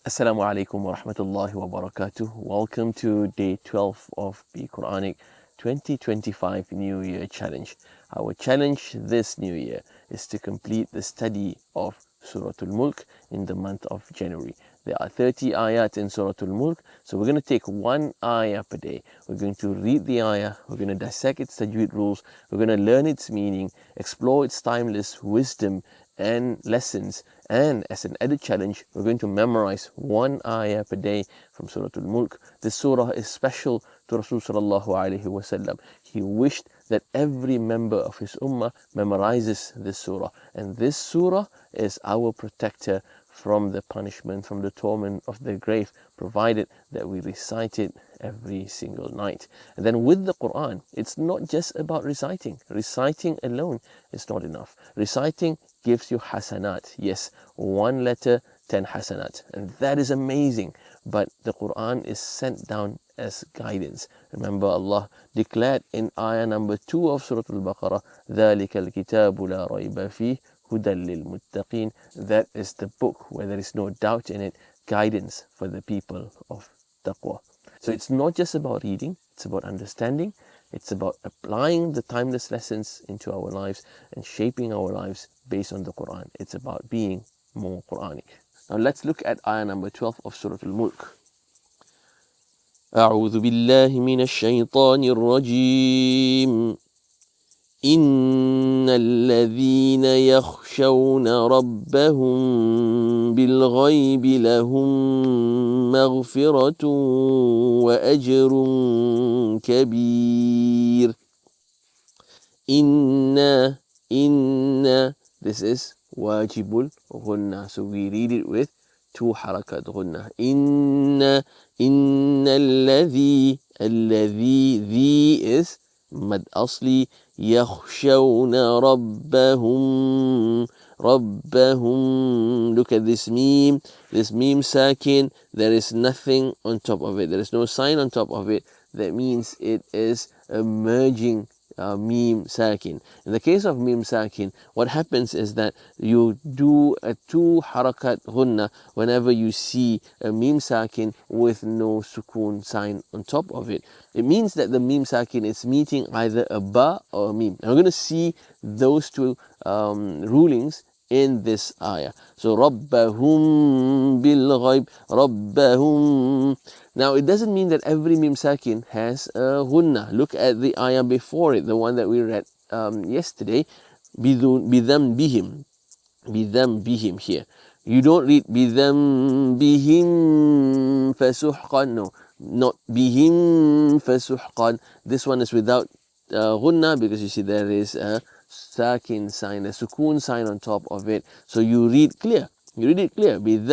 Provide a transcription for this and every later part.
Assalamu alaikum wa rahmatullahi wa barakatuh. Welcome to day 12 of the Quranic 2025 New Year Challenge. Our challenge this new year is to complete the study of Surah Al-Mulk in the month of January. There are 30 ayat in Surah Al-Mulk, so we're going to take one ayah per day. We're going to read the ayah, we're going to dissect its tajweed rules, we're going to learn its meaning, explore its timeless wisdom and lessons, and as an added challenge, we're going to memorize one ayah per day from Surah Al-Mulk. This surah is special to Rasul sallallahu alaihi wasallam. He wished that every member of his ummah memorizes this surah, and this surah is our protector from the punishment, from the torment of the grave, provided that we recite it every single night. And then with the Quran, it's not just about reciting. Reciting alone is not enough. Reciting gives you hasanat. Yes, one letter, 10 hasanat. And that is amazing. But the Quran is sent down as guidance. Remember, Allah declared in ayah number 2 of Surah Al-Baqarah, ذَلِكَ الْكِتَابُ لَا رَيْبَ فِيهِ هُدًى لِلْمُتَّقِينَ. That is the book where there is no doubt in it, guidance for the people of taqwa. So it's not just about reading, it's about understanding, it's about applying the timeless lessons into our lives and shaping our lives based on the Quran. It's about being more Quranic. Now let's look at ayah number 12 of Surah Al-Mulk. أعوذ بالله من الشيطان الرجيم إن الذين يخشون ربهم بالغيب لهم مغفرة وأجر كبير. Inna, this is wajibul ghunna. So we read it with two harakat ghunna. Inna alladhi, the is mad asli. Yakhshawna rabbahum. Look at this meme sakin. There is nothing on top of it. There is no sign on top of it. That means it is a merging meme sakin. In the case of meme sakin, what happens is that you do a two harakat ghunna whenever you see a meme sakin with no sukun sign on top of it. It means that the meme sakin is meeting either a ba or a meme. Now we're going to see those two rulings in this ayah. So Rabbahum bil ghaib, Rabbahum. Now it doesn't mean that every mim sakin has a ghunna. Look at the ayah before it, the one that we read yesterday. Bidham bihim here. You don't read bidham bihim fasuhqan. No, not bihim fasuhqan. This one is without ghunna because you see there is a sakin sign, a sukun sign on top of it. So you read clear. بِذَنْبِهِمْ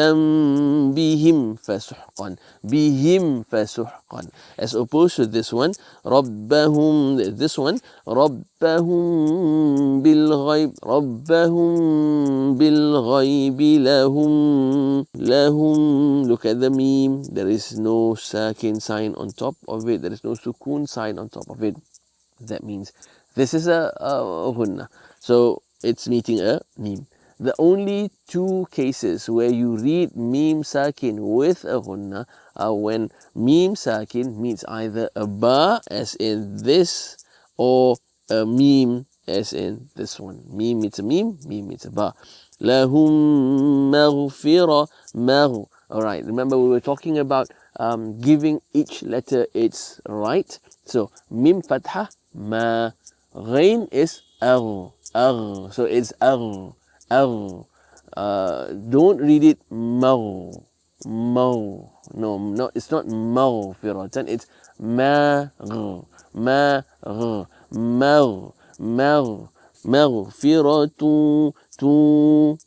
فَسُحْقًا. Bihim fasuhqan. As opposed to this one, Rabbahum, this one, Rabbahum bil ghaybi lahum. Look at the meme. There is no sakin sign on top of it. There is no sukun sign on top of it. That means this is a ghunna. So it's meeting a meme. The only two cases where you read meme sakin with a ghunna are when meme sakin means either a ba as in this or a meme as in this one. Meme means a meme means a ba. Lahum maghfira Alright, remember we were talking about giving each letter its right. So mim fatha ma, ghain is agh. So it's agh. Don't read it maw. No, it's not maghfiratan, it's maghfiratu.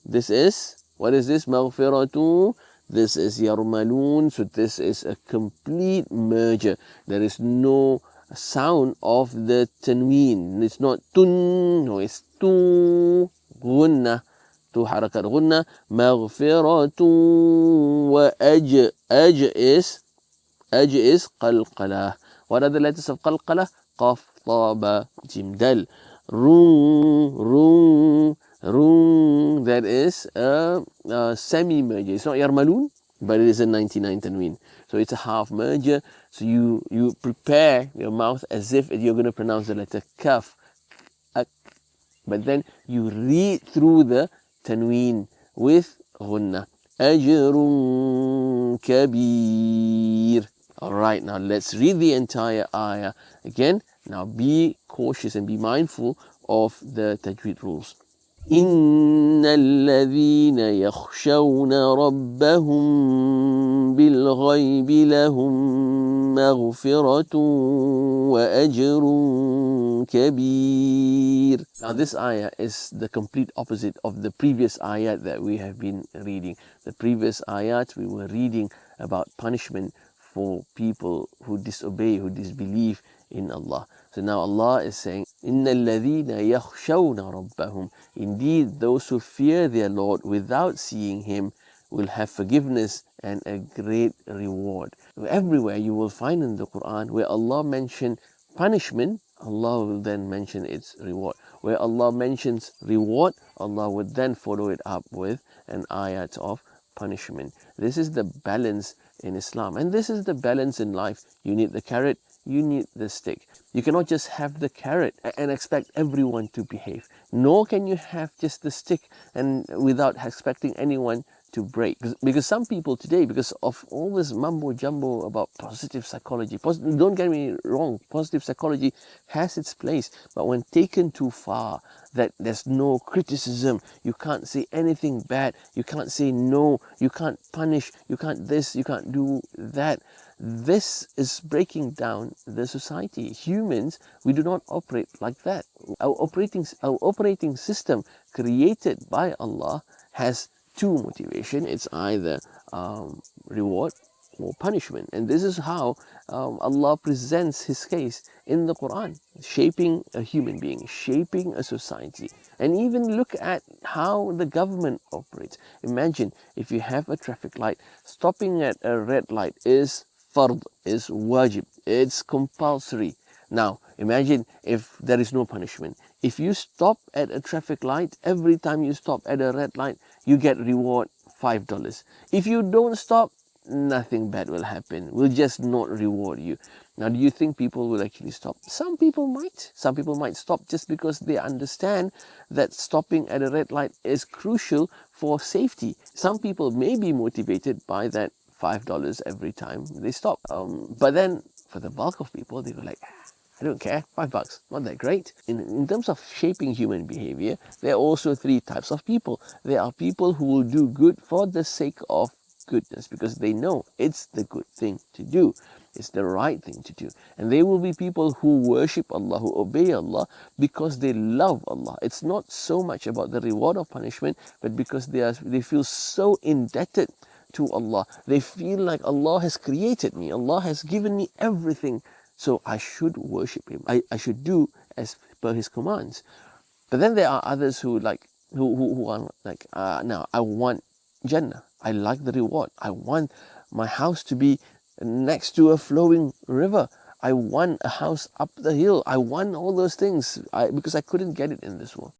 This is, what is this? Maghfiratu. This is yarmalun. So this is a complete merger. There is no sound of the tanween. It's not tun, no, it's tu. Gunna, tu harakat gunna. Maghfiratun wa aj is qalqalah. What are the letters of qalqalah? Qaf, ta, ba, jim, dal. Rung. That is a semi-merger. It's not yarmalun. but it is a 99 tanween. So it's a half merger. So you prepare your mouth as if you're going to pronounce the letter kaf, but then you read through the tanween with ghunnah. Ajrun kabir. Alright, now let's read the entire ayah again. Now be cautious and be mindful of the tajweed rules. إن الذين يخشون ربهم بالغيب لهم مغفرة وأجر كبير. Now this ayah is the complete opposite of the previous ayat that we have been reading. The previous ayat we were reading about punishment for people who disobey, who disbelieve in Allah. So now Allah is saying, إِنَّ الَّذِينَ يَخْشَوْنَ رَبَّهُمْ. Indeed, those who fear their Lord without seeing Him will have forgiveness and a great reward. Everywhere you will find in the Quran where Allah mentioned punishment, Allah will then mention its reward. Where Allah mentions reward, Allah would then follow it up with an ayat of punishment. This is the balance in Islam, and this is the balance in life. You need the carrot, you need the stick. You cannot just have the carrot and expect everyone to behave, nor can you have just the stick and without expecting anyone to break. Because some people today, because of all this mumbo jumbo about positive psychology, don't get me wrong, positive psychology has its place, but when taken too far, that there's no criticism, you can't say anything bad, you can't say no, you can't punish, you can't this, you can't do that. This is breaking down the society. Humans, we do not operate like that. Our operating system created by Allah has two motivation. It's either reward or punishment, and this is how Allah presents His case in the Quran, shaping a human being, shaping a society. And even look at how the government operates. Imagine if you have a traffic light, stopping at a red light is fard, is wajib, it's compulsory. Now imagine if there is no punishment. If you stop at a traffic light, every time you stop at a red light, you get reward $5. If you don't stop, nothing bad will happen. We'll just not reward you. Now, do you think people will actually stop? Some people might. Some people might stop just because they understand that stopping at a red light is crucial for safety. Some people may be motivated by that $5 every time they stop. But then for the bulk of people, they were like, I don't care, $5, not that great. In terms of shaping human behavior, there are also three types of people. There are people who will do good for the sake of goodness, because they know it's the good thing to do. It's the right thing to do. And there will be people who worship Allah, who obey Allah because they love Allah. It's not so much about the reward or punishment, but because they feel so indebted to Allah. They feel like Allah has created me. Allah has given me everything. So I should worship Him. I should do as per His commands. But then there are others who are like, no, I want Jannah. I like the reward. I want my house to be next to a flowing river. I want a house up the hill. I want all those things because I couldn't get it in this world.